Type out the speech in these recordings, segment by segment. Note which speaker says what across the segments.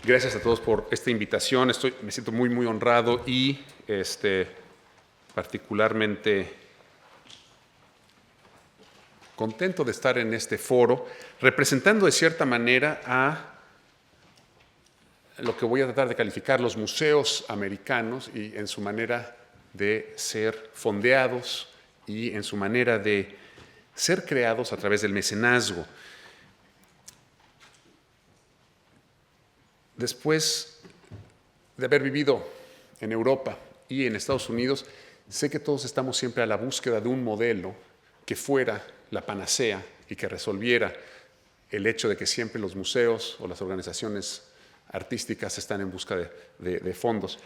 Speaker 1: Gracias a todos por esta invitación. Me siento muy, muy honrado y particularmente contento de estar en este foro, representando de cierta manera a lo que voy a tratar de calificar los museos americanos y en su manera de ser fondeados y en su manera de ser creados a través del mecenazgo. Después de haber vivido en Europa y en Estados Unidos, sé que todos estamos siempre a la búsqueda de un modelo que fuera la panacea y que resolviera el hecho de que siempre los museos o las organizaciones artísticas están en busca de fondos.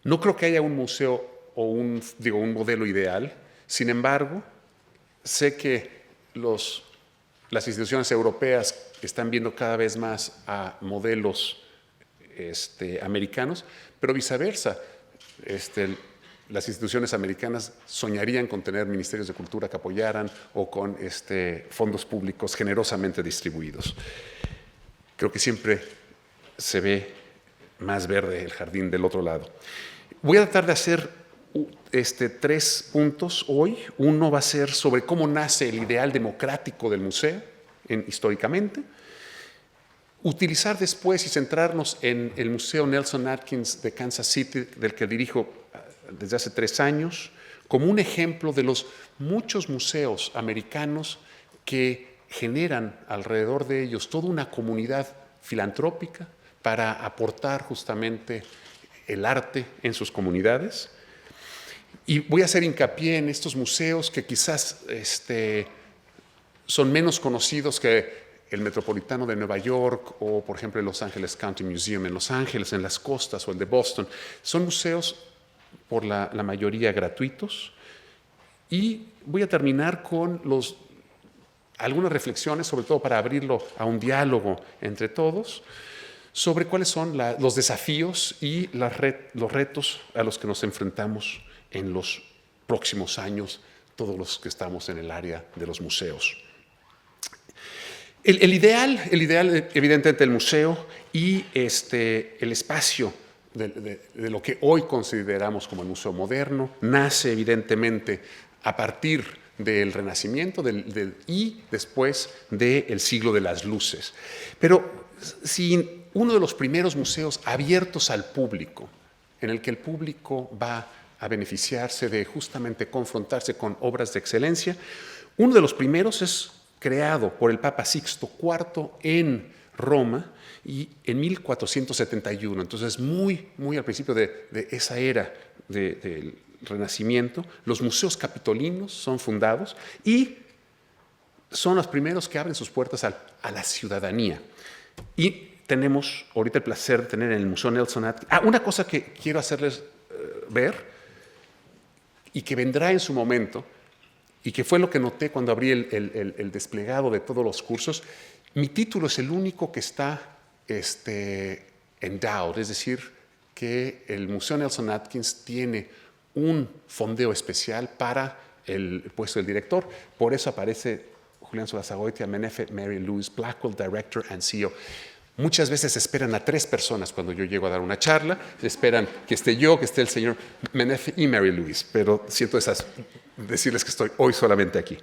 Speaker 1: No creo que haya un museo o un modelo ideal. Sin embargo, sé que las instituciones europeas están viendo cada vez más a modelos americanos, pero viceversa. Las instituciones americanas soñarían con tener ministerios de cultura que apoyaran o con fondos públicos generosamente distribuidos. Creo que siempre se ve más verde el jardín del otro lado. Voy a tratar de hacer 3 puntos hoy. Uno va a ser sobre cómo nace el ideal democrático del museo históricamente. Utilizar después y centrarnos en el Museo Nelson Atkins de Kansas City, del que dirijo desde hace 3 años, como un ejemplo de los muchos museos americanos que generan alrededor de ellos toda una comunidad filantrópica para aportar justamente el arte en sus comunidades. Y voy a hacer hincapié en estos museos que quizás son menos conocidos que el Metropolitano de Nueva York o, por ejemplo, el Los Angeles County Museum en Los Ángeles, en las costas, o el de Boston. Son museos, por la mayoría, gratuitos. Y voy a terminar con algunas reflexiones, sobre todo para abrirlo a un diálogo entre todos, sobre cuáles son los desafíos y los retos a los que nos enfrentamos en los próximos años, todos los que estamos en el área de los museos. El ideal, evidentemente, del museo y el espacio de lo que hoy consideramos como el museo moderno, nace evidentemente a partir del Renacimiento y después del siglo de las luces. Pero si uno de los primeros museos abiertos al público, en el que el público va a beneficiarse de justamente confrontarse con obras de excelencia, uno de los primeros es creado por el Papa Sixto IV en Roma y en 1471. Entonces, muy, muy al principio de esa era del Renacimiento, los museos capitolinos son fundados y son los primeros que abren sus puertas a la ciudadanía. Y tenemos ahorita el placer de tener en el Museo Nelson Atkins. Una cosa que quiero hacerles ver y que vendrá en su momento, y que fue lo que noté cuando abrí el desplegado de todos los cursos. Mi título es el único que está endowed, es decir, que el Museo Nelson Atkins tiene un fondeo especial para el puesto del director. Por eso aparece Julián Zugazagoitia, Menefe Mary Louise Blackwell, Director and CEO. Muchas veces esperan a 3 personas cuando yo llego a dar una charla. Esperan que esté yo, que esté el señor Menefe y Mary Louise, pero siento decirles que estoy hoy solamente aquí.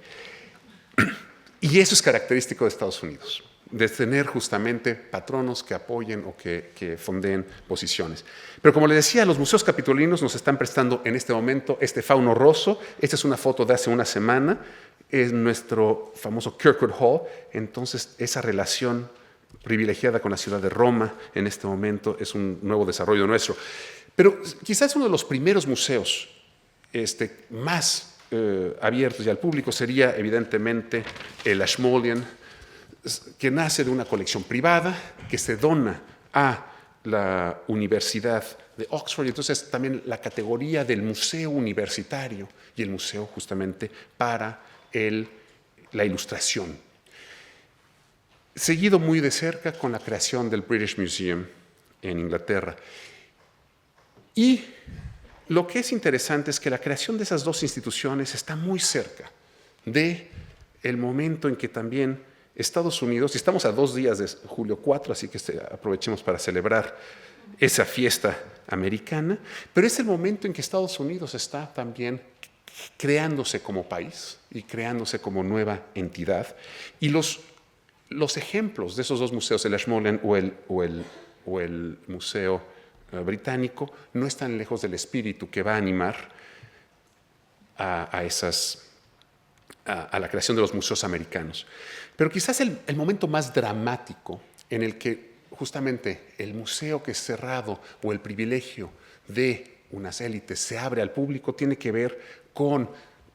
Speaker 1: Y eso es característico de Estados Unidos, de tener justamente patronos que apoyen o que fondeen posiciones. Pero como les decía, los museos capitolinos nos están prestando en este momento este fauno rosso. Esta es una foto de hace una semana, es nuestro famoso Kirkwood Hall. Entonces, esa relación privilegiada con la ciudad de Roma en este momento es un nuevo desarrollo nuestro. Pero quizás uno de los primeros museos más abiertos y al público sería evidentemente el Ashmolean, que nace de una colección privada que se dona a la Universidad de Oxford, y entonces también la categoría del museo universitario y el museo justamente para la ilustración. Seguido muy de cerca con la creación del British Museum en Inglaterra. Y lo que es interesante es que la creación de esas 2 instituciones está muy cerca del momento en que también Estados Unidos, y estamos a 2 días de julio 4, así que aprovechemos para celebrar esa fiesta americana, pero es el momento en que Estados Unidos está también creándose como país y creándose como nueva entidad. Y los ejemplos de esos dos museos, el Ashmolean o el Museo Británico, no están lejos del espíritu que va a animar a la creación de los museos americanos. Pero quizás el momento más dramático en el que justamente el museo que es cerrado o el privilegio de unas élites se abre al público tiene que ver con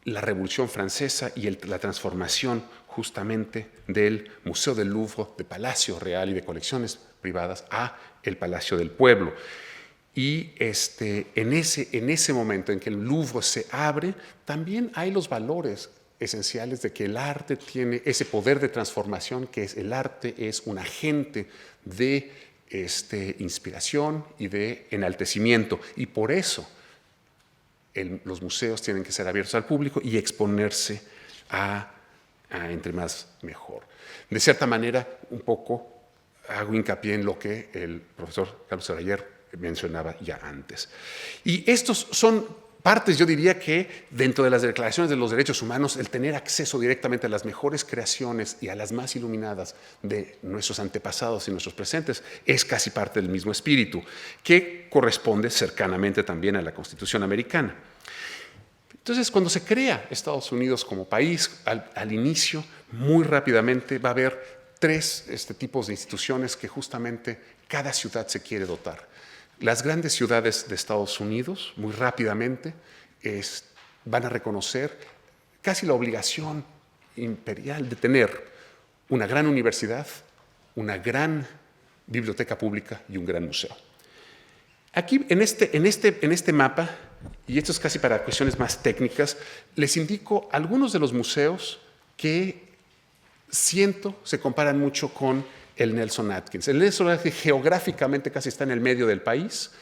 Speaker 1: la Revolución Francesa y la transformación justamente del Museo del Louvre, de Palacio Real y de colecciones privadas, a el Palacio del Pueblo. Y en ese momento en que el Louvre se abre, también hay los valores esenciales de que el arte tiene ese poder de transformación, que el arte es un agente de inspiración y de enaltecimiento. Y por eso los museos tienen que ser abiertos al público y exponerse a entre más mejor. De cierta manera, un poco hago hincapié en lo que el profesor Carlos Serrayer mencionaba ya antes. Y estos son partes, yo diría que dentro de las declaraciones de los derechos humanos, el tener acceso directamente a las mejores creaciones y a las más iluminadas de nuestros antepasados y nuestros presentes es casi parte del mismo espíritu, que corresponde cercanamente también a la Constitución americana. Entonces, cuando se crea Estados Unidos como país, al inicio, muy rápidamente va a haber 3 tipos de instituciones que justamente cada ciudad se quiere dotar. Las grandes ciudades de Estados Unidos, muy rápidamente, van a reconocer casi la obligación imperial de tener una gran universidad, una gran biblioteca pública y un gran museo. Aquí, en este mapa, y esto es casi para cuestiones más técnicas, les indico algunos de los museos que siento se comparan mucho con el Nelson Atkins. El Nelson Atkins geográficamente casi está en el medio del país,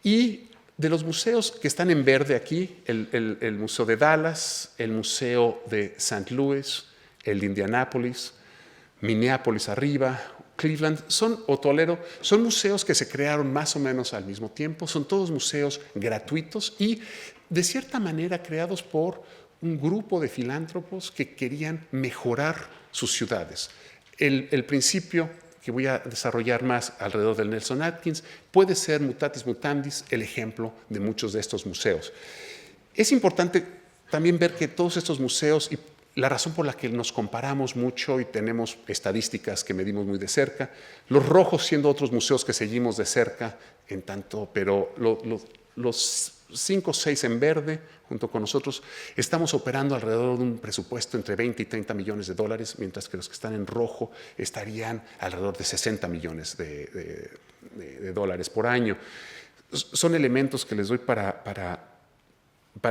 Speaker 1: y de los museos que están en verde aquí, el Museo de Dallas, el Museo de St. Louis, el de Indianápolis, Minneapolis arriba, Cleveland, o Toledo, son museos que se crearon más o menos al mismo tiempo, son todos museos gratuitos y de cierta manera creados por un grupo de filántropos que querían mejorar sus ciudades. El principio que voy a desarrollar más alrededor del Nelson Atkins puede ser mutatis mutandis el ejemplo de muchos de estos museos. Es importante también ver que todos estos museos, y la razón por la que nos comparamos mucho y tenemos estadísticas que medimos muy de cerca, los rojos siendo otros museos que seguimos de cerca, pero los 5 o 6 en verde, junto con nosotros, estamos operando alrededor de un presupuesto entre 20 y 30 millones de dólares, mientras que los que están en rojo estarían alrededor de 60 millones de dólares por año. Son elementos que les doy para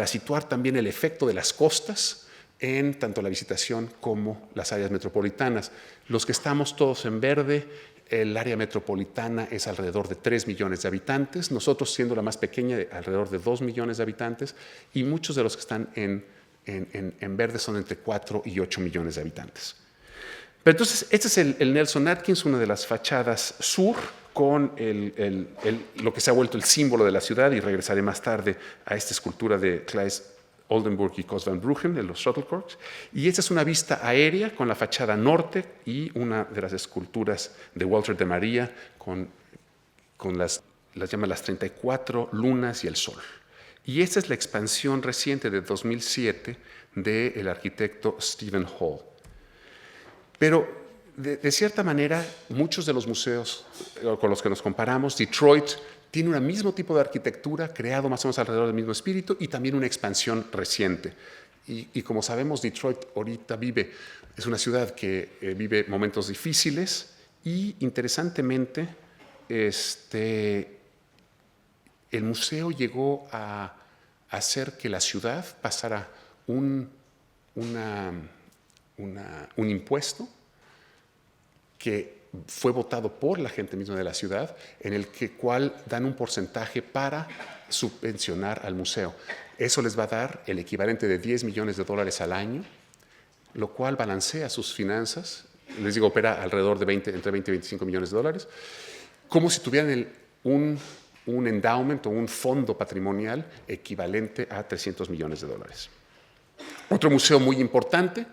Speaker 1: situar también el efecto de las costas en tanto la visitación como las áreas metropolitanas. Los que estamos todos en verde, el área metropolitana es alrededor de 3 millones de habitantes, nosotros siendo la más pequeña, alrededor de 2 millones de habitantes, y muchos de los que están en verde son entre 4 y 8 millones de habitantes. Pero entonces, este es el Nelson Atkins, una de las fachadas sur, con lo que se ha vuelto el símbolo de la ciudad, y regresaré más tarde a esta escultura de Claes Oldenburg y Cos van Bruggen, de los Shuttlecorks. Y esta es una vista aérea con la fachada norte y una de las esculturas de Walter de María con las llama las 34 lunas y el sol. Y esta es la expansión reciente de 2007 del arquitecto Stephen Hall. Pero de cierta manera, muchos de los museos con los que nos comparamos, Detroit tiene un mismo tipo de arquitectura, creado más o menos alrededor del mismo espíritu, y también una expansión reciente. Y como sabemos, Detroit ahorita es una ciudad que vive momentos difíciles, y interesantemente, el museo llegó a hacer que la ciudad pasara un impuesto que fue votado por la gente misma de la ciudad, en el cual dan un porcentaje para subvencionar al museo. Eso les va a dar el equivalente de $10 millones al año, lo cual balancea sus finanzas les digo, opera alrededor de entre 20 y 25 millones de dólares, como si tuvieran un endowment o un fondo patrimonial equivalente a 300 millones de dólares. Otro museo muy importante,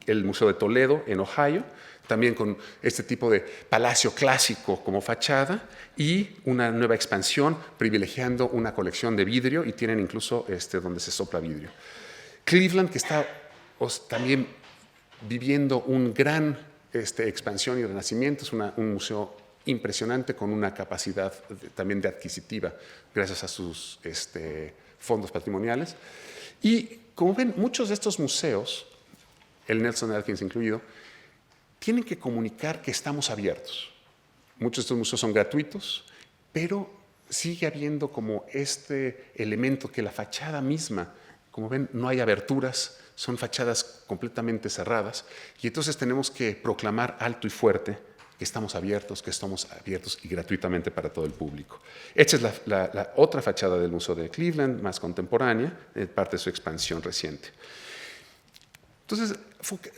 Speaker 1: el Museo de Toledo, en Ohio, también con este tipo de palacio clásico como fachada y una nueva expansión privilegiando una colección de vidrio, y tienen incluso donde se sopla vidrio. Cleveland, que está también viviendo un gran expansión y renacimiento, es un museo impresionante con una capacidad también de adquisitiva gracias a sus fondos patrimoniales. Y como ven, muchos de estos museos, el Nelson Atkins incluido, tienen que comunicar que estamos abiertos. Muchos de estos museos son gratuitos, pero sigue habiendo como este elemento que la fachada misma, como ven, no hay aberturas, son fachadas completamente cerradas, y entonces tenemos que proclamar alto y fuerte que estamos abiertos y gratuitamente para todo el público. Esta es la otra fachada del Museo de Cleveland, más contemporánea, parte de su expansión reciente. Entonces,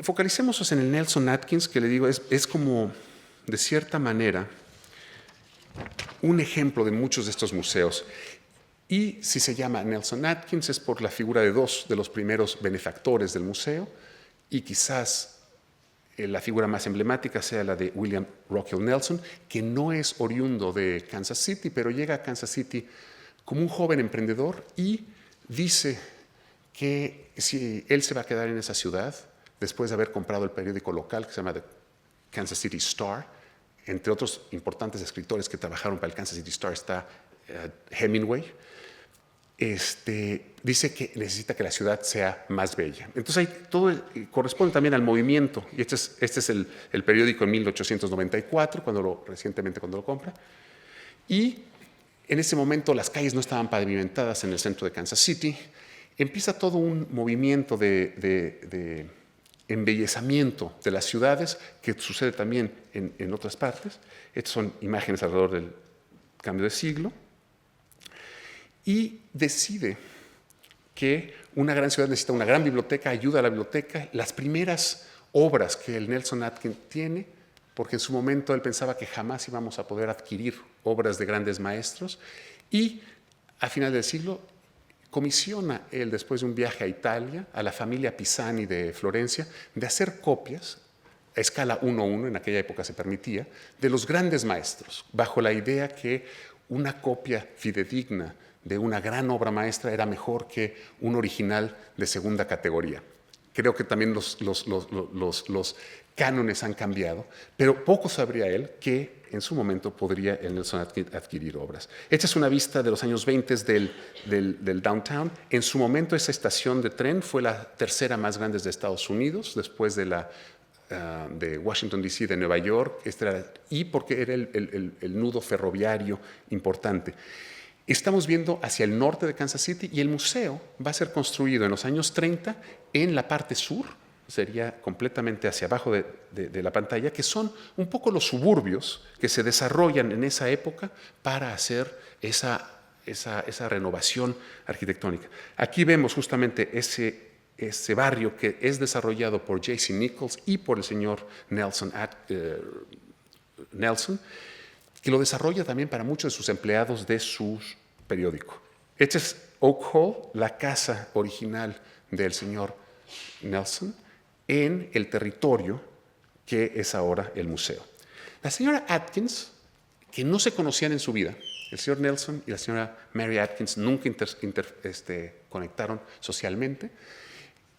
Speaker 1: focalicémonos en el Nelson Atkins, que le digo, es como, de cierta manera, un ejemplo de muchos de estos museos. Y si se llama Nelson Atkins es por la figura de dos de los primeros benefactores del museo, y quizás la figura más emblemática sea la de William Rockwell Nelson, que no es oriundo de Kansas City, pero llega a Kansas City como un joven emprendedor y dice que si él se va a quedar en esa ciudad, después de haber comprado el periódico local que se llama The Kansas City Star, entre otros importantes escritores que trabajaron para el Kansas City Star está Hemingway, dice que necesita que la ciudad sea más bella. Entonces ahí todo corresponde también al movimiento, y este es el periódico en 1894, recientemente cuando lo compra, y en ese momento las calles no estaban pavimentadas en el centro de Kansas City. Empieza todo un movimiento de embellecimiento de las ciudades que sucede también en otras partes. Estas son imágenes alrededor del cambio de siglo. Y decide que una gran ciudad necesita una gran biblioteca, ayuda a la biblioteca. Las primeras obras que el Nelson Atkins tiene, porque en su momento él pensaba que jamás íbamos a poder adquirir obras de grandes maestros, y a final del siglo comisiona él, después de un viaje a Italia, a la familia Pisani de Florencia, de hacer copias a escala 1:1, en aquella época se permitía, de los grandes maestros, bajo la idea que una copia fidedigna de una gran obra maestra era mejor que un original de segunda categoría. Creo que también los cánones han cambiado, pero poco sabría él que en su momento podría el Nelson Atkins adquirir obras. Esta es una vista de los años 20 del downtown. En su momento esa estación de tren fue la tercera más grande de Estados Unidos, después de Washington, D.C., de Nueva York, y porque era el nudo ferroviario importante. Estamos viendo hacia el norte de Kansas City, y el museo va a ser construido en los años 30 en la parte sur, sería completamente hacia abajo de la pantalla, que son un poco los suburbios que se desarrollan en esa época para hacer esa renovación arquitectónica. Aquí vemos justamente ese barrio que es desarrollado por J.C. Nichols y por el señor Nelson, que lo desarrolla también para muchos de sus empleados de su periódico. Este es Oak Hall, la casa original del señor Nelson, en el territorio que es ahora el museo. La señora Atkins, que no se conocían en su vida, el señor Nelson y la señora Mary Atkins nunca conectaron socialmente.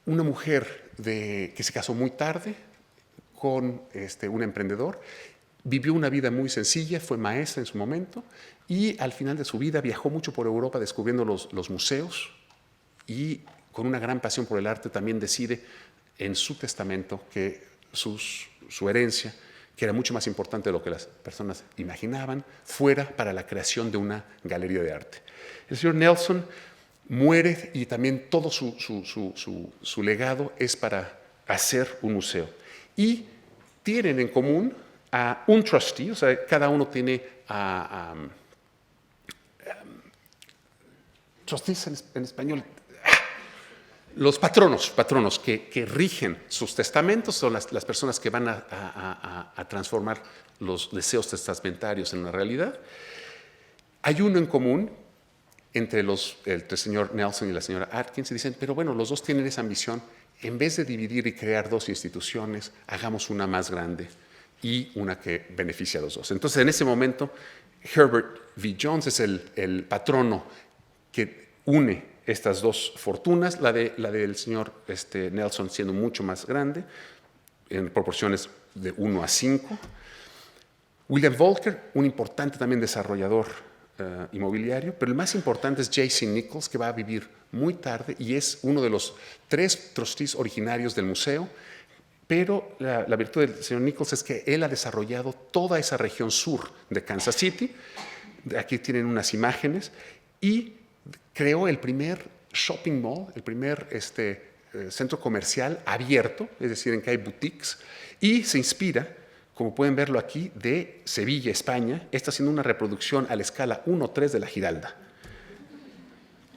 Speaker 1: Una mujer que se casó muy tarde con un emprendedor, vivió una vida muy sencilla, fue maestra en su momento, y al final de su vida viajó mucho por Europa descubriendo los museos, y con una gran pasión por el arte también decide en su testamento que su herencia, que era mucho más importante de lo que las personas imaginaban, fuera para la creación de una galería de arte. El señor Nelson muere, y también todo su legado es para hacer un museo. Y tienen en común a un trustee, o sea, cada uno tiene trustees en español, Los patronos que rigen sus testamentos son las personas que van a transformar los deseos testamentarios en una realidad. Hay uno en común entre el señor Nelson y la señora Atkins, y dicen, pero bueno, los dos tienen esa ambición. En vez de dividir y crear dos instituciones, hagamos una más grande y una que beneficie a los dos. Entonces, en ese momento, Herbert V. Jones es el patrono que une estas dos fortunas, la del señor Nelson siendo mucho más grande, en proporciones de 1 a 5. William Volcker, un importante también desarrollador inmobiliario, pero el más importante es J.C. Nichols, que va a vivir muy tarde y es uno de los 3 trustees originarios del museo, pero la virtud del señor Nichols es que él ha desarrollado toda esa región sur de Kansas City. Aquí tienen unas imágenes, y creó el primer shopping mall, el primer centro comercial abierto, es decir, en que hay boutiques, y se inspira, como pueden verlo aquí, de Sevilla, España. Está haciendo una reproducción a la escala 1:3 de la Giralda.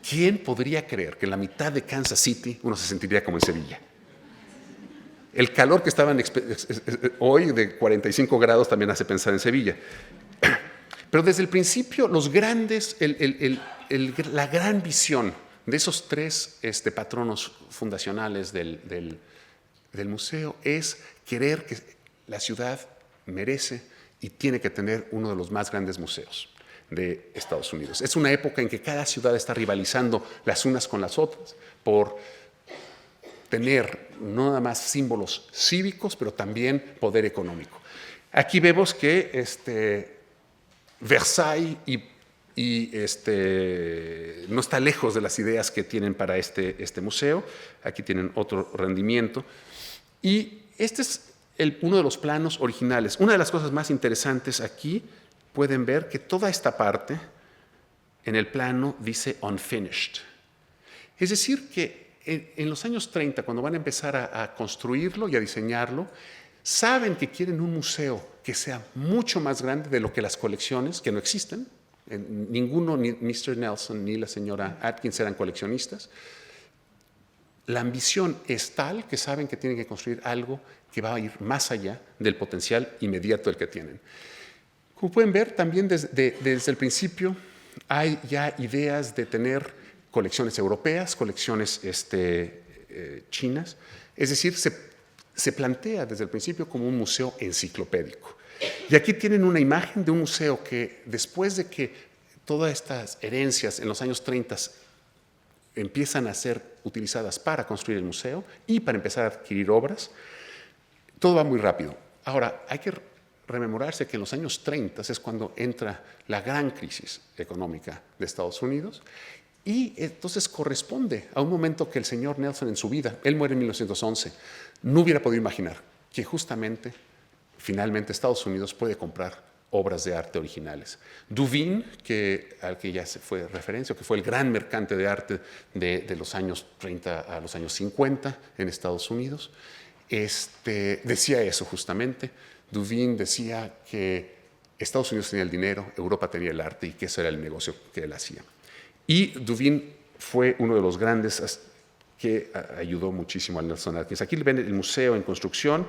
Speaker 1: ¿Quién podría creer que en la mitad de Kansas City uno se sentiría como en Sevilla? El calor que estaban hoy de 45 grados también hace pensar en Sevilla. Pero desde el principio, los grandes, la gran visión de esos 3 patronos fundacionales del museo es querer que la ciudad merece y tiene que tener uno de los más grandes museos de Estados Unidos. Es una época en que cada ciudad está rivalizando las unas con las otras por tener no nada más símbolos cívicos, pero también poder económico. Aquí vemos que Versailles no está lejos de las ideas que tienen para este museo. Aquí tienen otro rendimiento. Y este es uno de los planos originales. Una de las cosas más interesantes aquí, pueden ver que toda esta parte en el plano dice unfinished. Es decir, que en los años 30, cuando van a empezar a construirlo y a diseñarlo, saben que quieren un museo que sea mucho más grande de lo que las colecciones, que no existen. Ninguno, ni Mr. Nelson ni la señora Atkins eran coleccionistas. La ambición es tal que saben que tienen que construir algo que va a ir más allá del potencial inmediato del que tienen. Como pueden ver, también desde el principio hay ya ideas de tener colecciones europeas, colecciones chinas. Es decir, se plantea desde el principio como un museo enciclopédico. Y aquí tienen una imagen de un museo que, después de que todas estas herencias en los años 30 empiezan a ser utilizadas para construir el museo y para empezar a adquirir obras, todo va muy rápido. Ahora, hay que rememorarse que en los años 30 es cuando entra la gran crisis económica de Estados Unidos, y entonces corresponde a un momento que el señor Nelson en su vida, él muere en 1911, no hubiera podido imaginar que justamente, finalmente, Estados Unidos puede comprar obras de arte originales. Duveen, al que ya se fue referencia, que fue el gran mercante de arte de los años 30 a los años 50 en Estados Unidos, decía eso justamente. Duveen decía que Estados Unidos tenía el dinero, Europa tenía el arte, y que ese era el negocio que él hacía. Y Duveen fue uno de los grandes que ayudó muchísimo al Nelson Atkins. Aquí ven el museo en construcción.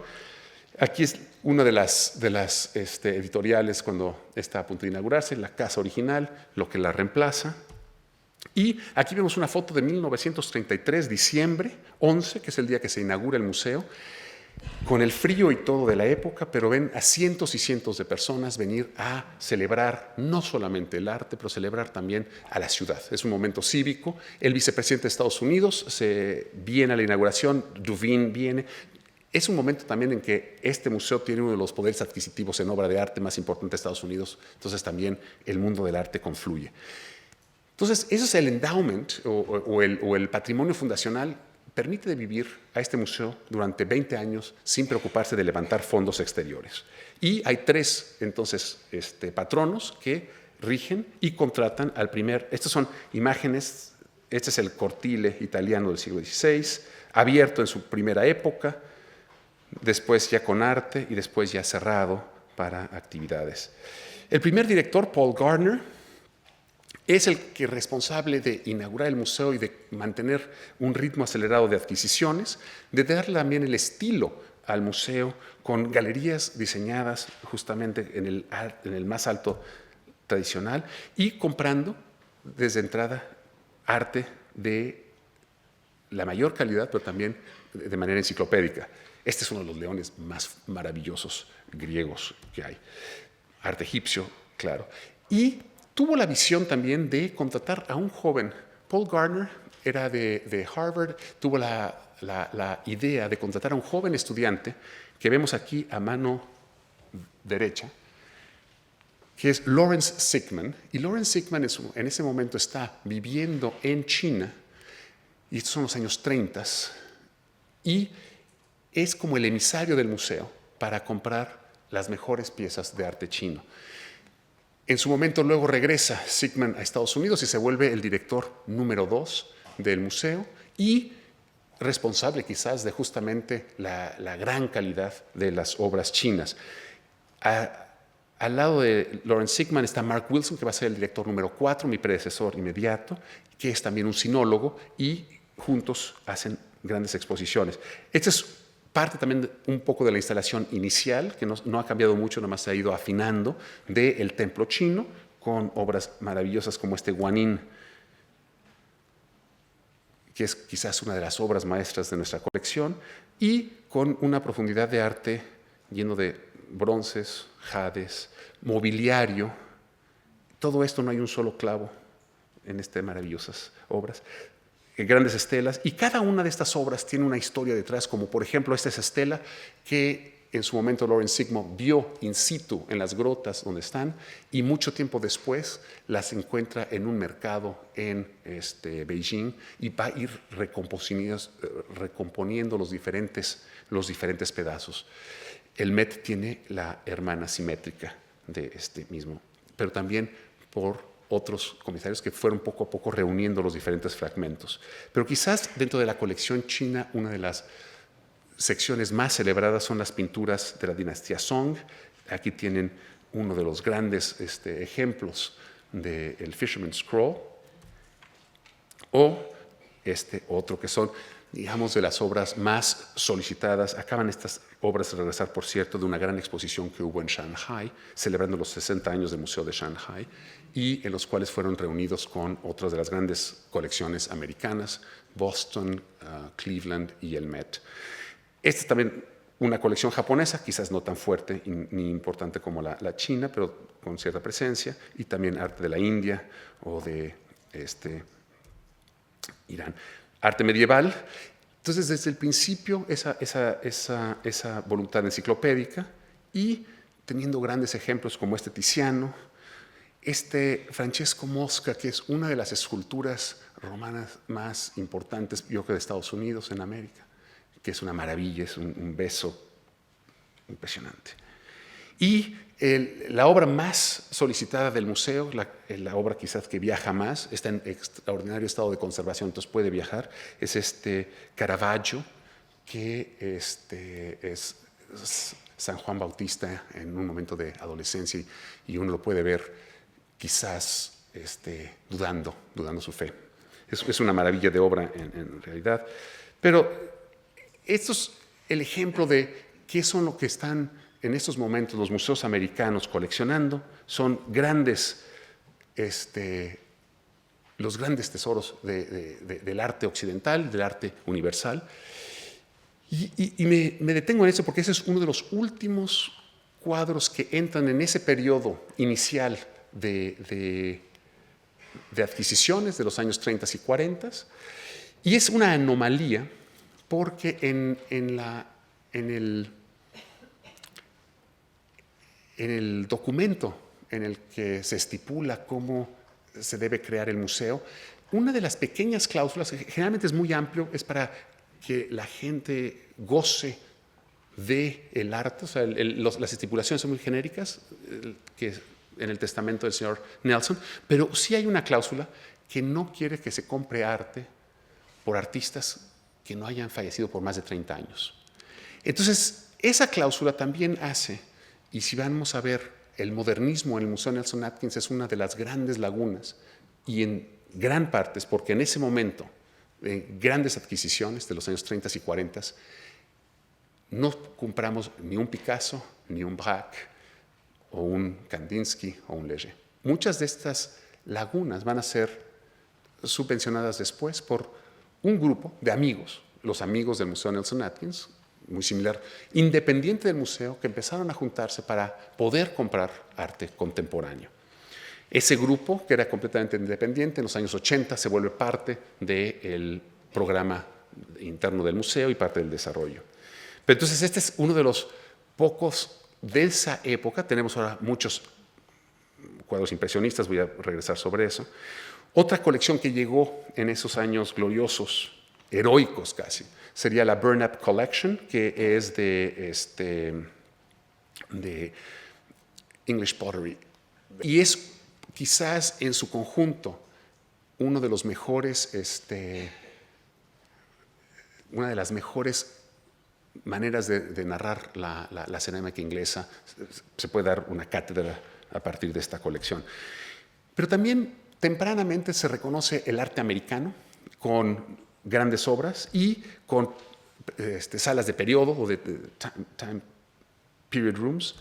Speaker 1: Aquí es una de las editoriales cuando está a punto de inaugurarse, la casa original, lo que la reemplaza. Y aquí vemos una foto de 1933, diciembre 11, que es el día que se inaugura el museo, con el frío y todo de la época, pero ven a cientos y cientos de personas venir a celebrar no solamente el arte, pero celebrar también a la ciudad. Es un momento cívico. El vicepresidente de Estados Unidos viene a la inauguración, Duveen viene. Es un momento también en que este museo tiene uno de los poderes adquisitivos en obra de arte más importantes de Estados Unidos, entonces también el mundo del arte confluye. Entonces, ese es el endowment o el patrimonio fundacional. Permite vivir a este museo durante 20 años sin preocuparse de levantar fondos exteriores. Y hay 3, entonces, patronos que rigen y contratan al primer. Estas son imágenes. Este es el cortile italiano del siglo XVI, abierto en su primera época, después ya con arte y después ya cerrado para actividades. El primer director, Paul Gardner, es el que es responsable de inaugurar el museo y de mantener un ritmo acelerado de adquisiciones, de darle también el estilo al museo con galerías diseñadas justamente en el más alto tradicional y comprando desde entrada arte de la mayor calidad, pero también de manera enciclopédica. Este es uno de los leones más maravillosos griegos que hay. Arte egipcio, claro. Y tuvo la visión también de contratar a un joven. Paul Gardner era de Harvard, tuvo la idea de contratar a un joven estudiante que vemos aquí a mano derecha, que es Lawrence Sickman. Y Lawrence Sickman en ese momento está viviendo en China, y estos son los años 30, y es como el emisario del museo para comprar las mejores piezas de arte chino. En su momento luego regresa Sickman a Estados Unidos y se vuelve el director número 2 del museo y responsable quizás de justamente la gran calidad de las obras chinas. Al lado de Lawrence Sickman está Mark Wilson, que va a ser el director número 4, mi predecesor inmediato, que es también un sinólogo, y juntos hacen grandes exposiciones. Esta es parte también un poco de la instalación inicial, que no ha cambiado mucho, nada más se ha ido afinando, del templo chino, con obras maravillosas como este Guanyin, que es quizás una de las obras maestras de nuestra colección, y con una profundidad de arte lleno de bronces, jades, mobiliario. Todo esto no hay un solo clavo en estas maravillosas obras. Grandes estelas, y cada una de estas obras tiene una historia detrás, como por ejemplo esta es estela que en su momento Lawrence Sickman vio in situ en las grotas donde están, y mucho tiempo después las encuentra en un mercado en Beijing, y va a ir recomponiendo los diferentes pedazos. El Met tiene la hermana simétrica de este mismo, pero también por otros comisarios que fueron poco a poco reuniendo los diferentes fragmentos. Pero quizás dentro de la colección china, una de las secciones más celebradas son las pinturas de la dinastía Song. Aquí tienen uno de los grandes ejemplos del Fisherman's Scroll, o otro que son, digamos, de las obras más solicitadas. Acaban estas obras de regresar, por cierto, de una gran exposición que hubo en Shanghai, celebrando los 60 años del Museo de Shanghai, y en los cuales fueron reunidos con otras de las grandes colecciones americanas, Boston, Cleveland y el Met. Esta es también una colección japonesa, quizás no tan fuerte ni importante como la china, pero con cierta presencia, y también arte de la India o de Irán. Arte medieval. Entonces, desde el principio, esa voluntad enciclopédica, y teniendo grandes ejemplos como este Tiziano, Francesco Mosca, que es una de las esculturas romanas más importantes, yo creo, de Estados Unidos, en América, que es una maravilla, es un beso impresionante. Y la obra más solicitada del museo, la obra quizás que viaja más, está en extraordinario estado de conservación, entonces puede viajar, es Caravaggio, que es San Juan Bautista en un momento de adolescencia, y uno lo puede ver quizás dudando su fe. Es una maravilla de obra en realidad. Pero esto es el ejemplo de qué son lo que están en estos momentos los museos americanos coleccionando. Son los grandes tesoros del arte occidental, del arte universal. Y me detengo en eso porque ese es uno de los últimos cuadros que entran en ese periodo inicial de adquisiciones de los años 30 y 40, y es una anomalía porque en el documento en el que se estipula cómo se debe crear el museo, una de las pequeñas cláusulas, que generalmente es muy amplio, es para que la gente goce del arte, o sea, las estipulaciones son muy genéricas, que en el testamento del señor Nelson, pero sí hay una cláusula que no quiere que se compre arte por artistas que no hayan fallecido por más de 30 años. Entonces, esa cláusula también hace, y si vamos a ver, el modernismo en el Museo Nelson Atkins es una de las grandes lagunas y en gran parte es porque en ese momento, grandes adquisiciones de los años 30 y 40, no compramos ni un Picasso, ni un Braque, o un Kandinsky, o un Leger. Muchas de estas lagunas van a ser subvencionadas después por un grupo de amigos, los amigos del Museo Nelson Atkins, muy similar, independiente del museo, que empezaron a juntarse para poder comprar arte contemporáneo. Ese grupo, que era completamente independiente, en los años 80 se vuelve parte del programa interno del museo y parte del desarrollo. Pero entonces este es uno de los pocos de esa época. Tenemos ahora muchos cuadros impresionistas, voy a regresar sobre eso. Otra colección que llegó en esos años gloriosos, heroicos casi, sería la Burnap Collection, que es de English Pottery. Y es quizás en su conjunto uno de los mejores, una de las mejores maneras de narrar la cerámica inglesa. Se puede dar una cátedra a partir de esta colección. Pero también tempranamente se reconoce el arte americano con grandes obras y con salas de periodo o de time period rooms.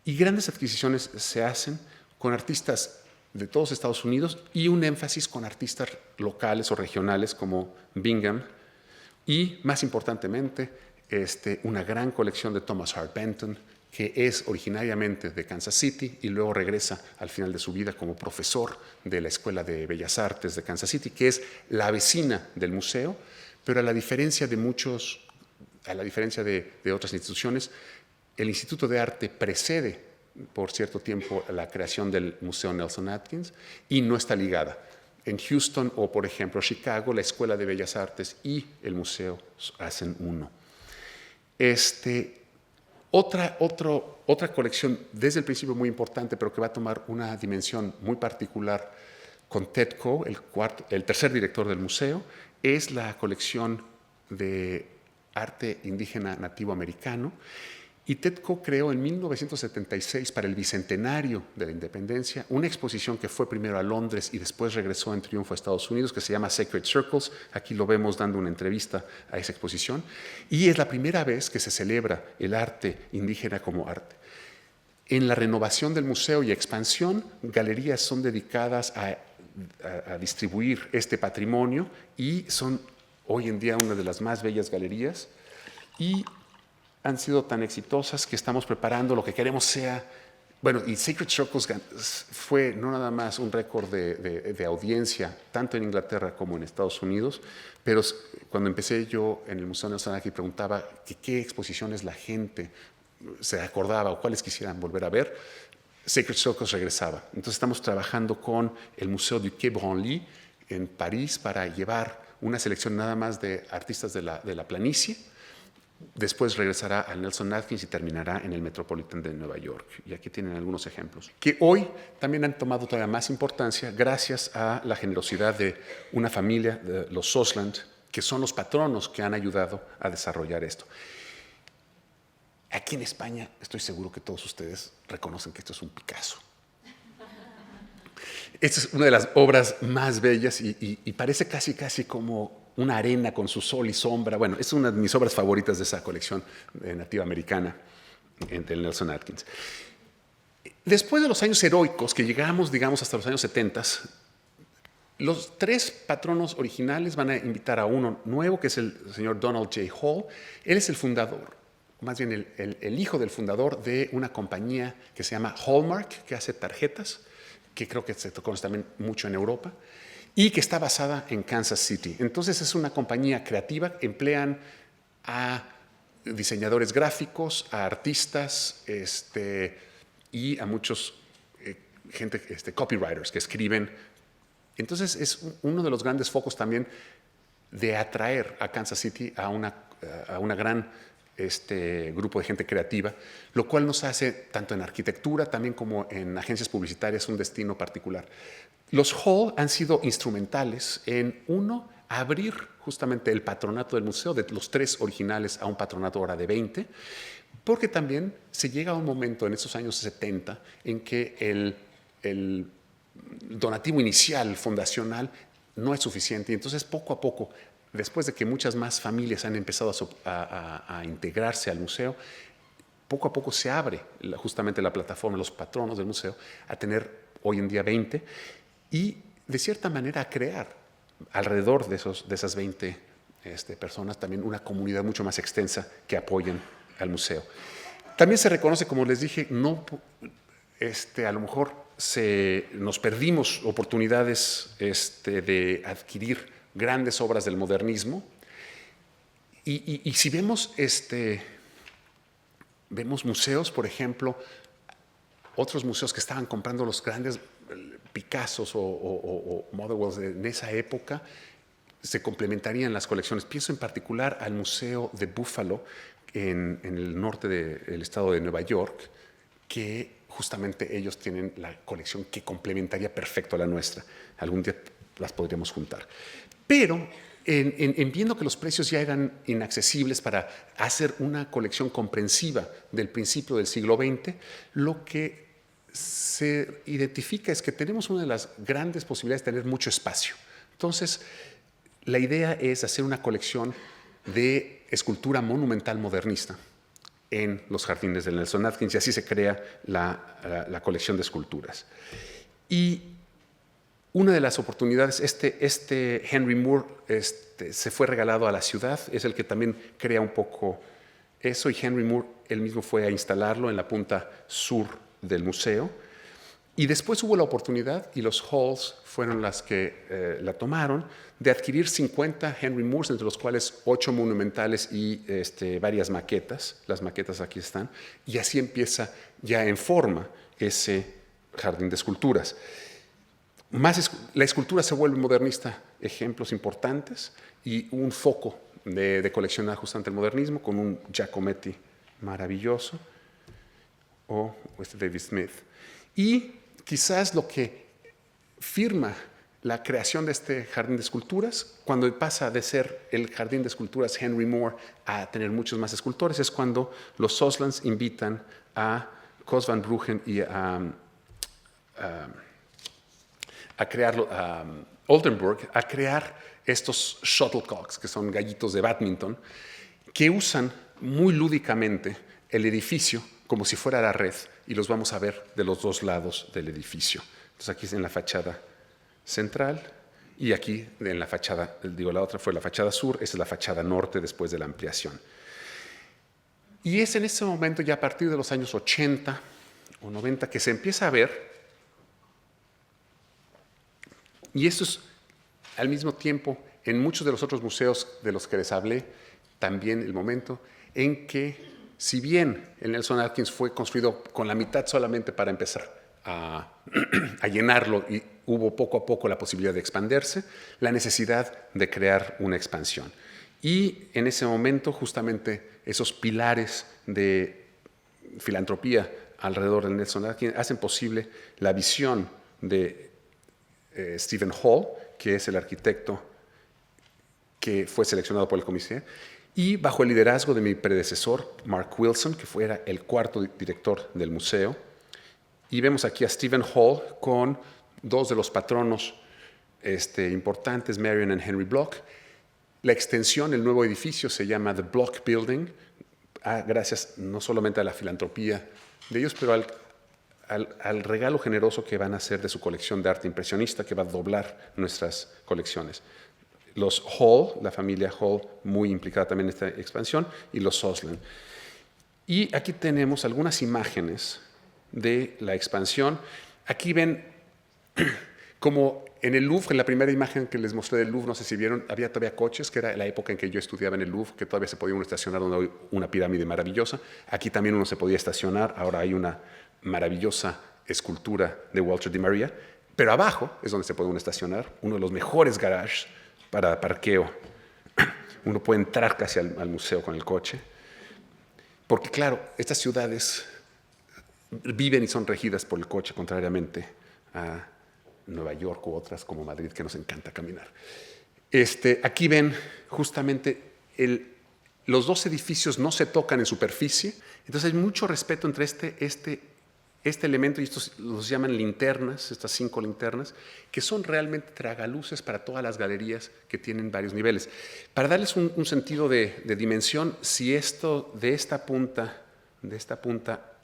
Speaker 1: Y grandes adquisiciones se hacen con artistas de todos Estados Unidos y un énfasis con artistas locales o regionales como Bingham y, más importantemente, una gran colección de Thomas Hart Benton, que es originariamente de Kansas City y luego regresa al final de su vida como profesor de la Escuela de Bellas Artes de Kansas City, que es la vecina del museo, pero a la diferencia de otras instituciones, el Instituto de Arte precede por cierto tiempo la creación del Museo Nelson Atkins y no está ligada. En Houston o, por ejemplo, Chicago, la Escuela de Bellas Artes y el museo hacen uno. Otra colección desde el principio muy importante, pero que va a tomar una dimensión muy particular con Ted Coe, el tercer director del museo, es la colección de arte indígena nativo americano. Y Ted Coe creó en 1976, para el bicentenario de la independencia, una exposición que fue primero a Londres y después regresó en triunfo a Estados Unidos, que se llama Sacred Circles. Aquí lo vemos dando una entrevista a esa exposición. Y es la primera vez que se celebra el arte indígena como arte. En la renovación del museo y expansión, galerías son dedicadas a distribuir este patrimonio y son hoy en día una de las más bellas galerías. Y han sido tan exitosas que estamos preparando lo que queremos sea... Bueno, y Sacred Circles fue no nada más un récord de audiencia, tanto en Inglaterra como en Estados Unidos, pero cuando empecé yo en el Museo Nelson Atkins preguntaba qué exposiciones la gente se acordaba o cuáles quisieran volver a ver, Sacred Circles regresaba. Entonces estamos trabajando con el Museo du Quai Branly en París para llevar una selección nada más de artistas de la planicie. Después regresará al Nelson Atkins y terminará en el Metropolitan de Nueva York. Y aquí tienen algunos ejemplos, que hoy también han tomado todavía más importancia gracias a la generosidad de una familia, de los Sosland, que son los patronos que han ayudado a desarrollar esto. Aquí en España estoy seguro que todos ustedes reconocen que esto es un Picasso. Esta es una de las obras más bellas y parece casi como una arena con su sol y sombra. Bueno, es una de mis obras favoritas de esa colección nativa americana del Nelson Atkins. Después de los años heroicos, que llegamos, digamos, hasta los años 70, los tres patronos originales van a invitar a uno nuevo, que es el señor Donald J. Hall. Él es el fundador, más bien el hijo del fundador de una compañía que se llama Hallmark, que hace tarjetas, que creo que se conoce también mucho en Europa, y que está basada en Kansas City. Entonces es una compañía creativa, emplean a diseñadores gráficos, a artistas y a muchos copywriters que escriben. Entonces es uno de los grandes focos también de atraer a Kansas City a una gran grupo de gente creativa, lo cual nos hace, tanto en arquitectura también como en agencias publicitarias, un destino particular. Los Hall han sido instrumentales en, abrir justamente el patronato del museo, de los tres originales a un patronato ahora de 20, porque también se llega a un momento en esos años 70 en que donativo inicial, fundacional, no es suficiente. Y entonces, poco a poco, después de que muchas más familias han empezado a integrarse al museo, poco a poco se abre justamente la plataforma, los patronos del museo, a tener hoy en día 20 y de cierta manera a crear alrededor de esas 20 personas también una comunidad mucho más extensa que apoyen al museo. También se reconoce, como les dije, a lo mejor nos perdimos oportunidades de adquirir grandes obras del modernismo y si vemos vemos museos, por ejemplo, otros museos que estaban comprando los grandes Picassos o Motherwells en esa época, se complementarían las colecciones. Pienso en particular al Museo de Buffalo en el norte del estado de Nueva York, que justamente ellos tienen la colección que complementaría perfecto a la nuestra. Algún día las podríamos juntar. Pero en viendo que los precios ya eran inaccesibles para hacer una colección comprensiva del principio del siglo XX, lo que se identifica es que tenemos una de las grandes posibilidades de tener mucho espacio. Entonces, la idea es hacer una colección de escultura monumental modernista en los jardines de Nelson Atkins, y así se crea la colección de esculturas. Y una de las oportunidades, Henry Moore se fue regalado a la ciudad, es el que también crea un poco eso, y Henry Moore él mismo fue a instalarlo en la punta sur del museo. Y después hubo la oportunidad, y los Halls fueron las que la tomaron, de adquirir 50 Henry Moores, entre los cuales 8 monumentales y varias maquetas. Las maquetas aquí están. Y así empieza ya en forma ese jardín de esculturas. La escultura se vuelve modernista, ejemplos importantes, y un foco de coleccionar justamente el modernismo, con un Giacometti maravilloso, o David Smith. Y quizás lo que firma la creación de este jardín de esculturas, cuando pasa de ser el jardín de esculturas Henry Moore a tener muchos más escultores, es cuando los Soslands invitan a Cos van Bruggen y a Oldenburg a crear estos shuttlecocks, que son gallitos de bádminton, que usan muy lúdicamente el edificio como si fuera la red, y los vamos a ver de los dos lados del edificio. Entonces aquí es en la fachada central, y aquí en la fachada, la otra fue la fachada sur, esa es la fachada norte después de la ampliación. Y es en ese momento, ya a partir de los años 80 o 90, que se empieza a ver, y esto es al mismo tiempo en muchos de los otros museos de los que les hablé, también el momento en que, si bien el Nelson Atkins fue construido con la mitad solamente para empezar a llenarlo, y hubo poco a poco la posibilidad de expandirse, la necesidad de crear una expansión. Y en ese momento, justamente, esos pilares de filantropía alrededor del Nelson Atkins hacen posible la visión de Stephen Hall, que es el arquitecto que fue seleccionado por el comité, y bajo el liderazgo de mi predecesor, Mark Wilson, que fuera el cuarto director del museo. Y vemos aquí a Stephen Hall con dos de los patronos importantes, Marion y Henry Bloch. La extensión, el nuevo edificio, se llama The Bloch Building, gracias no solamente a la filantropía de ellos, pero al regalo generoso que van a hacer de su colección de arte impresionista, que va a doblar nuestras colecciones. Los Hall, la familia Hall, muy implicada también en esta expansión, y los Sosland. Y aquí tenemos algunas imágenes de la expansión. Aquí ven como en el Louvre, en la primera imagen que les mostré del Louvre, no sé si vieron, había todavía coches, que era la época en que yo estudiaba en el Louvre, que todavía se podía uno estacionar donde hay una pirámide maravillosa. Aquí también uno se podía estacionar, ahora hay una maravillosa escultura de Walter de Maria, pero abajo es donde se puede uno estacionar, uno de los mejores garages para parqueo. Uno puede entrar casi al museo con el coche, porque claro, estas ciudades viven y son regidas por el coche, contrariamente a Nueva York u otras como Madrid, que nos encanta caminar. Aquí ven justamente los dos edificios no se tocan en superficie, entonces hay mucho respeto entre este este elemento, y estos los llaman linternas, estas 5 linternas, que son realmente tragaluces para todas las galerías que tienen varios niveles. Para darles un sentido de dimensión, si esto de esta punta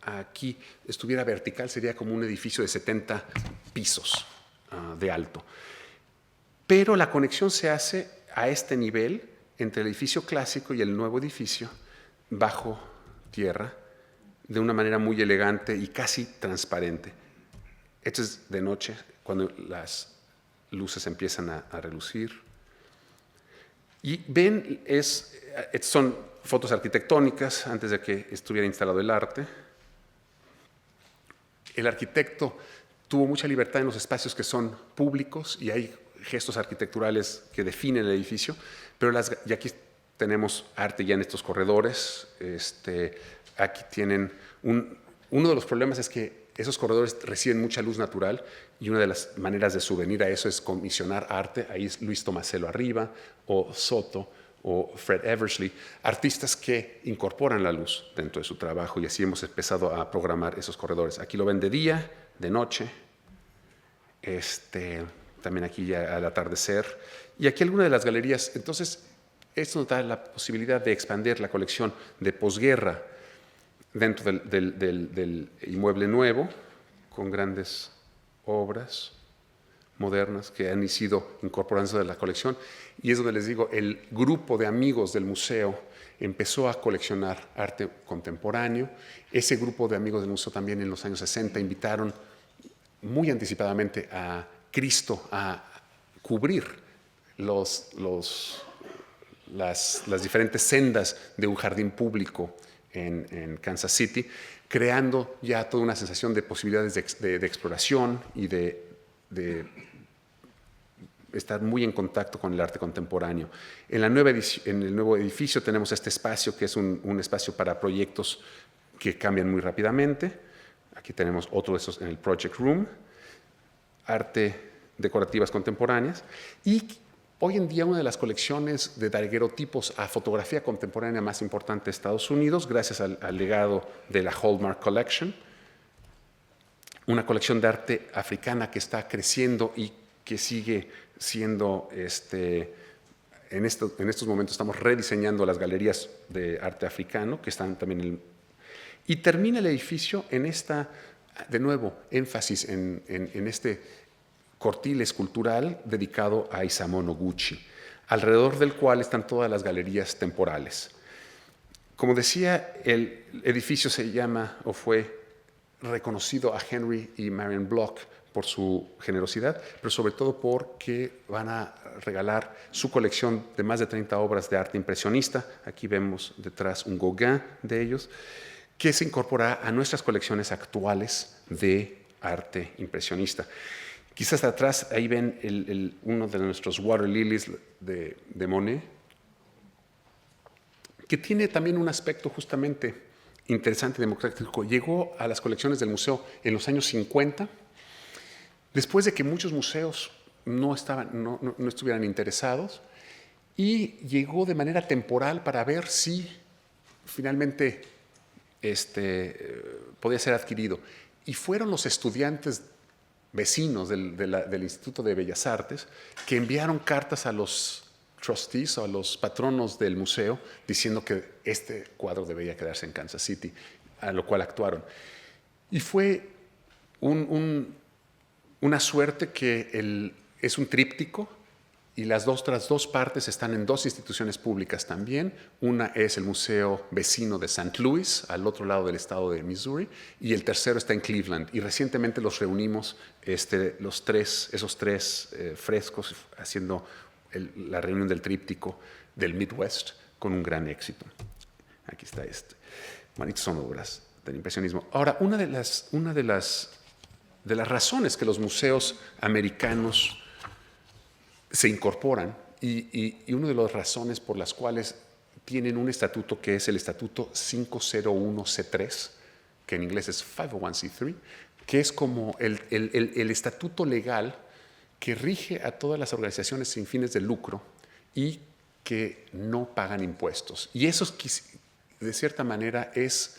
Speaker 1: aquí estuviera vertical, sería como un edificio de 70 pisos de alto. Pero la conexión se hace a este nivel entre el edificio clásico y el nuevo edificio, bajo tierra, de una manera muy elegante y casi transparente. Esto es de noche, cuando las luces empiezan a relucir. Y ven, son fotos arquitectónicas antes de que estuviera instalado el arte. El arquitecto tuvo mucha libertad en los espacios que son públicos y hay gestos arquitecturales que definen el edificio, pero y aquí tenemos arte ya en estos corredores. Aquí tienen uno de los problemas es que esos corredores reciben mucha luz natural y una de las maneras de subvenir a eso es comisionar arte. Ahí es Luis Tomaselo arriba, o Soto, o Fred Eversley, artistas que incorporan la luz dentro de su trabajo, y así hemos empezado a programar esos corredores. Aquí lo ven de día, de noche, también aquí ya al atardecer, y aquí alguna de las galerías. Entonces, esto nos da la posibilidad de expandir la colección de posguerra dentro del inmueble nuevo, con grandes obras modernas que han ido incorporándose de la colección. Y es donde les digo, el grupo de amigos del museo empezó a coleccionar arte contemporáneo. Ese grupo de amigos del museo también en los años 60 invitaron muy anticipadamente a Cristo a cubrir las diferentes sendas de un jardín público en Kansas City, creando ya toda una sensación de posibilidades de exploración y de estar muy en contacto con el arte contemporáneo. En el nuevo edificio tenemos este espacio que es un espacio para proyectos que cambian muy rápidamente. Aquí tenemos otro de esos en el Project Room, arte decorativas contemporáneas, y hoy en día una de las colecciones de daguerrotipos a fotografía contemporánea más importante de Estados Unidos, gracias al legado de la Hallmark Collection, una colección de arte africana que está creciendo y que sigue siendo, en estos momentos estamos rediseñando las galerías de arte africano, que están también y termina el edificio en de nuevo, énfasis en este cortil escultural dedicado a Isamu Noguchi, alrededor del cual están todas las galerías temporales. Como decía, el edificio se llama o fue reconocido a Henry y Marion Bloch por su generosidad, pero sobre todo porque van a regalar su colección de más de 30 obras de arte impresionista. Aquí vemos detrás un Gauguin de ellos, que se incorpora a nuestras colecciones actuales de arte impresionista. Quizás atrás, ahí ven uno de nuestros Water Lilies de Monet, que tiene también un aspecto justamente interesante, democrático. Llegó a las colecciones del museo en los años 50, después de que muchos museos no estuvieran interesados, y llegó de manera temporal para ver si finalmente podía ser adquirido. Y fueron los estudiantes vecinos del Instituto de Bellas Artes que enviaron cartas a los trustees o a los patronos del museo diciendo que este cuadro debía quedarse en Kansas City, a lo cual actuaron. Y fue una suerte que es un tríptico, y las otras dos partes están en dos instituciones públicas también. Una es el Museo Vecino de St. Louis, al otro lado del estado de Missouri, y el tercero está en Cleveland. Y recientemente los reunimos, esos tres frescos, haciendo la reunión del tríptico del Midwest con un gran éxito. Aquí está Bueno, son obras del impresionismo. Ahora, una de las razones que los museos americanos se incorporan, y una de las razones por las cuales tienen un estatuto que es el Estatuto 501C3, que en inglés es 501C3, que es como el estatuto legal que rige a todas las organizaciones sin fines de lucro y que no pagan impuestos. Y eso, de cierta manera, es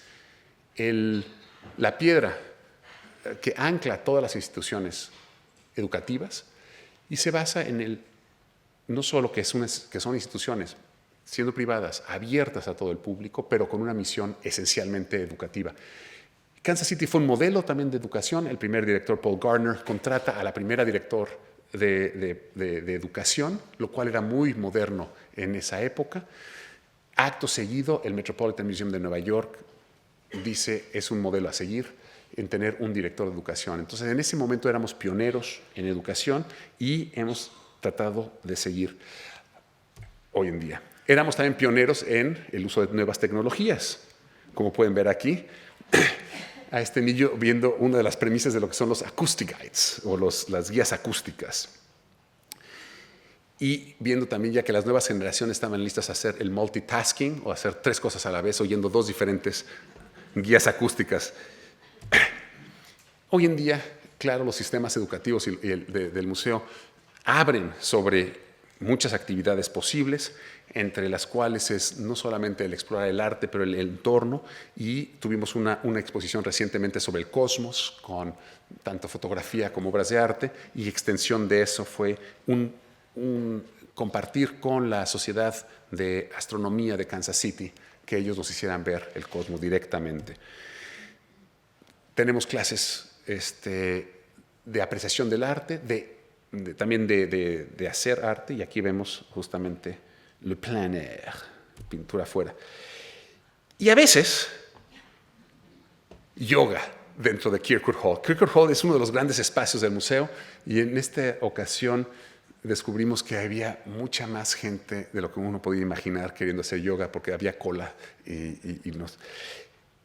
Speaker 1: la piedra que ancla todas las instituciones educativas y se basa en no solo que son instituciones, siendo privadas, abiertas a todo el público, pero con una misión esencialmente educativa. Kansas City fue un modelo también de educación. El primer director, Paul Gardner, contrata a la primera directora de educación, lo cual era muy moderno en esa época. Acto seguido, el Metropolitan Museum de Nueva York dice es un modelo a seguir en tener un director de educación. Entonces, en ese momento éramos pioneros en educación y hemos tratado de seguir hoy en día. Éramos también pioneros en el uso de nuevas tecnologías. Como pueden ver aquí, a este niño viendo una de las premisas de lo que son los acoustic guides o las guías acústicas. Y viendo también ya que las nuevas generaciones estaban listas a hacer el multitasking o hacer 3 cosas a la vez, oyendo 2 diferentes guías acústicas. Hoy en día, claro, los sistemas educativos del museo abren sobre muchas actividades posibles, entre las cuales es no solamente el explorar el arte, pero el entorno, y tuvimos una exposición recientemente sobre el cosmos, con tanto fotografía como obras de arte, y extensión de eso fue un compartir con la Sociedad de Astronomía de Kansas City, que ellos nos hicieran ver el cosmos directamente. Tenemos clases de apreciación del arte, también de hacer arte, y aquí vemos justamente le plein air, pintura afuera. Y a veces, yoga dentro de Kirkwood Hall. Kirkwood Hall es uno de los grandes espacios del museo, y en esta ocasión descubrimos que había mucha más gente de lo que uno podía imaginar queriendo hacer yoga, porque había cola y nos...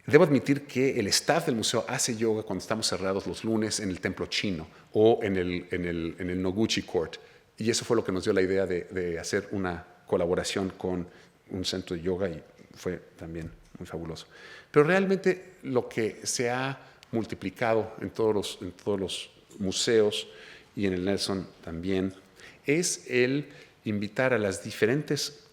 Speaker 1: Debo admitir que el staff del museo hace yoga cuando estamos cerrados los lunes en el templo chino o en el Noguchi Court. Y eso fue lo que nos dio la idea de hacer una colaboración con un centro de yoga, y fue también muy fabuloso. Pero realmente lo que se ha multiplicado en todos los museos y en el Nelson también es el invitar a las diferentes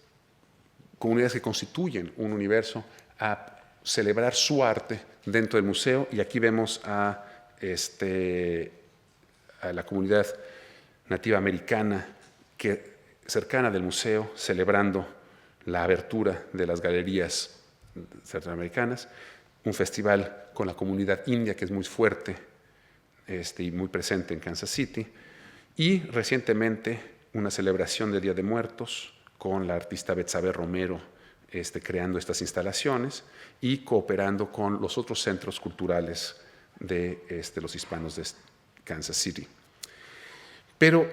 Speaker 1: comunidades que constituyen un universo a celebrar su arte dentro del museo, y aquí vemos a la comunidad nativa americana cercana del museo celebrando la abertura de las galerías centroamericanas, un festival con la comunidad india que es muy fuerte y muy presente en Kansas City, y recientemente una celebración del Día de Muertos con la artista Betsabe Romero creando estas instalaciones y cooperando con los otros centros culturales de los hispanos de Kansas City. Pero,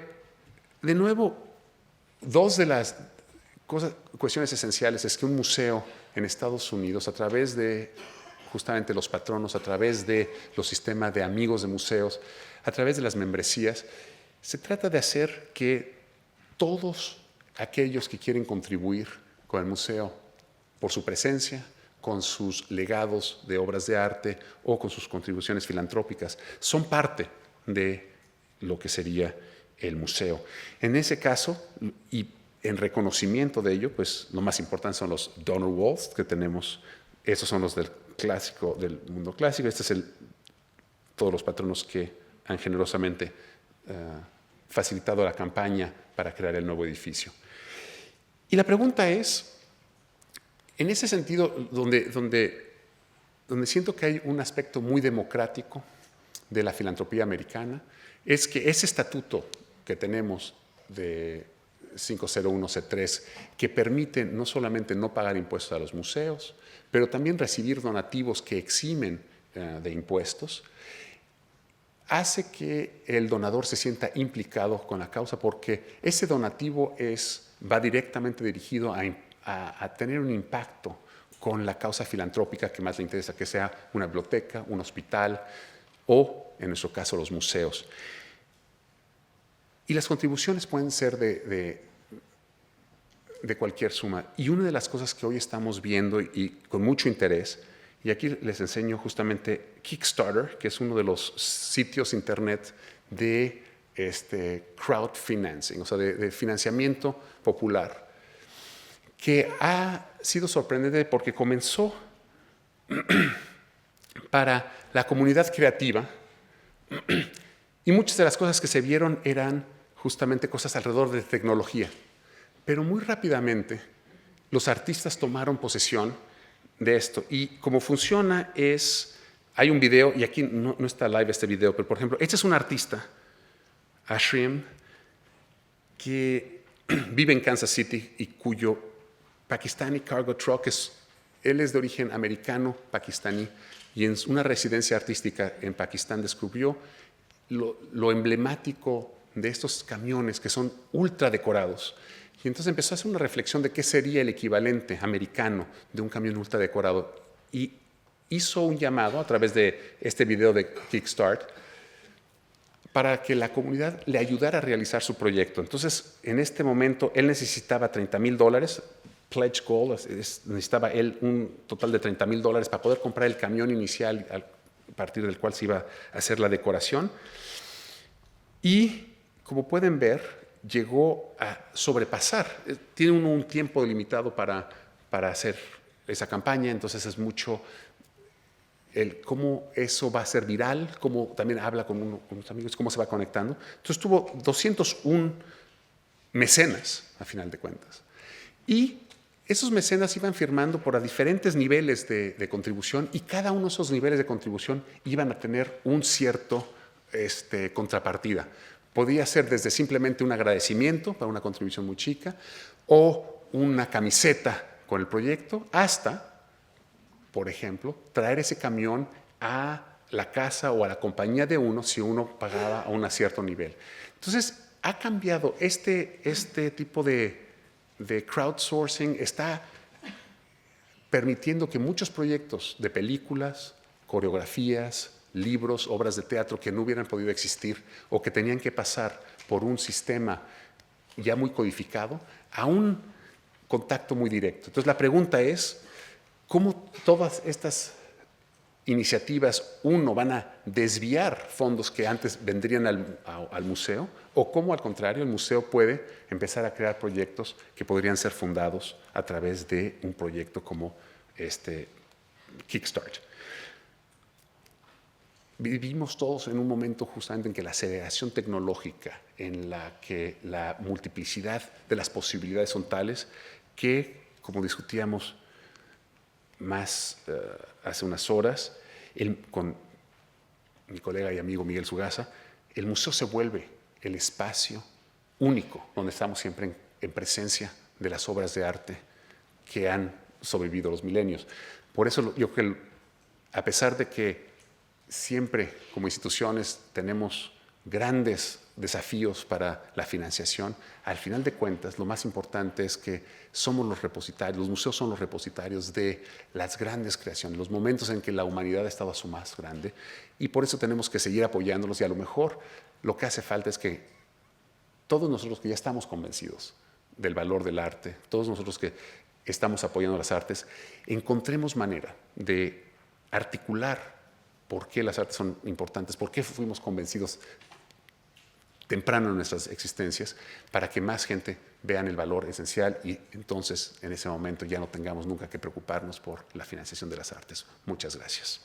Speaker 1: de nuevo, 2 de las cuestiones esenciales es que un museo en Estados Unidos, a través de justamente los patronos, a través de los sistemas de amigos de museos, a través de las membresías, se trata de hacer que todos aquellos que quieren contribuir con el museo por su presencia, con sus legados de obras de arte o con sus contribuciones filantrópicas, son parte de lo que sería el museo. En ese caso, y en reconocimiento de ello, pues lo más importante son los donor walls que tenemos. Estos son los del mundo clásico. Este es todos los patronos que han generosamente facilitado la campaña para crear el nuevo edificio. Y la pregunta es, en ese sentido, donde siento que hay un aspecto muy democrático de la filantropía americana, es que ese estatuto que tenemos de 501c3, que permite no solamente no pagar impuestos a los museos, pero también recibir donativos que eximen de impuestos, hace que el donador se sienta implicado con la causa, porque ese donativo va directamente dirigido a tener un impacto con la causa filantrópica que más le interesa, que sea una biblioteca, un hospital o, en nuestro caso, los museos. Y las contribuciones pueden ser de cualquier suma. Y una de las cosas que hoy estamos viendo y con mucho interés, y aquí les enseño justamente Kickstarter, que es uno de los sitios internet de crowdfinancing, o sea, de financiamiento popular, que ha sido sorprendente porque comenzó para la comunidad creativa Y muchas de las cosas que se vieron eran justamente cosas alrededor de tecnología. Pero muy rápidamente los artistas tomaron posesión de esto. Y cómo funciona es, hay un video, y aquí no está live este video, pero por ejemplo, este es un artista, Ashrim, que vive en Kansas City y cuyo Pakistani Cargo Truck él es de origen americano, pakistaní, y en una residencia artística en Pakistán descubrió lo emblemático de estos camiones que son ultra decorados. Y entonces empezó a hacer una reflexión de qué sería el equivalente americano de un camión ultra decorado. Y hizo un llamado a través de este video de Kickstart para que la comunidad le ayudara a realizar su proyecto. Entonces, en este momento, él necesitaba $30,000, pledge goal, necesitaba él un total de $30,000 para poder comprar el camión inicial a partir del cual se iba a hacer la decoración. Y, como pueden ver, llegó a sobrepasar. Tiene un tiempo limitado para hacer esa campaña, entonces es mucho cómo eso va a ser viral, cómo también habla con unos amigos, cómo se va conectando. Entonces tuvo 201 mecenas, a final de cuentas. Y esos mecenas iban firmando por diferentes niveles de contribución y cada uno de esos niveles de contribución iban a tener un cierto contrapartida. Podía ser desde simplemente un agradecimiento para una contribución muy chica o una camiseta con el proyecto hasta, por ejemplo, traer ese camión a la casa o a la compañía de uno si uno pagaba a un cierto nivel. Entonces, ha cambiado este tipo de crowdsourcing, está permitiendo que muchos proyectos de películas, coreografías, libros, obras de teatro que no hubieran podido existir o que tenían que pasar por un sistema ya muy codificado a un contacto muy directo. Entonces, la pregunta es, ¿cómo todas estas iniciativas, van a desviar fondos que antes vendrían al museo? ¿O cómo, al contrario, el museo puede empezar a crear proyectos que podrían ser fundados a través de un proyecto como Kickstart? Vivimos todos en un momento justamente en que la aceleración tecnológica, en la que la multiplicidad de las posibilidades son tales que, como discutíamos más hace unas horas con mi colega y amigo Miguel Sugasa, el museo se vuelve el espacio único donde estamos siempre en presencia de las obras de arte que han sobrevivido los milenios. Por eso yo creo que a pesar de que siempre como instituciones tenemos grandes desafíos para la financiación, al final de cuentas lo más importante es que somos los repositarios, los museos son los repositarios de las grandes creaciones, los momentos en que la humanidad ha estado a su más grande, y por eso tenemos que seguir apoyándolos, y a lo mejor lo que hace falta es que todos nosotros que ya estamos convencidos del valor del arte, todos nosotros que estamos apoyando las artes, encontremos manera de articular por qué las artes son importantes, por qué fuimos convencidos temprano en nuestras existencias, para que más gente vean el valor esencial y entonces en ese momento ya no tengamos nunca que preocuparnos por la financiación de las artes. Muchas gracias.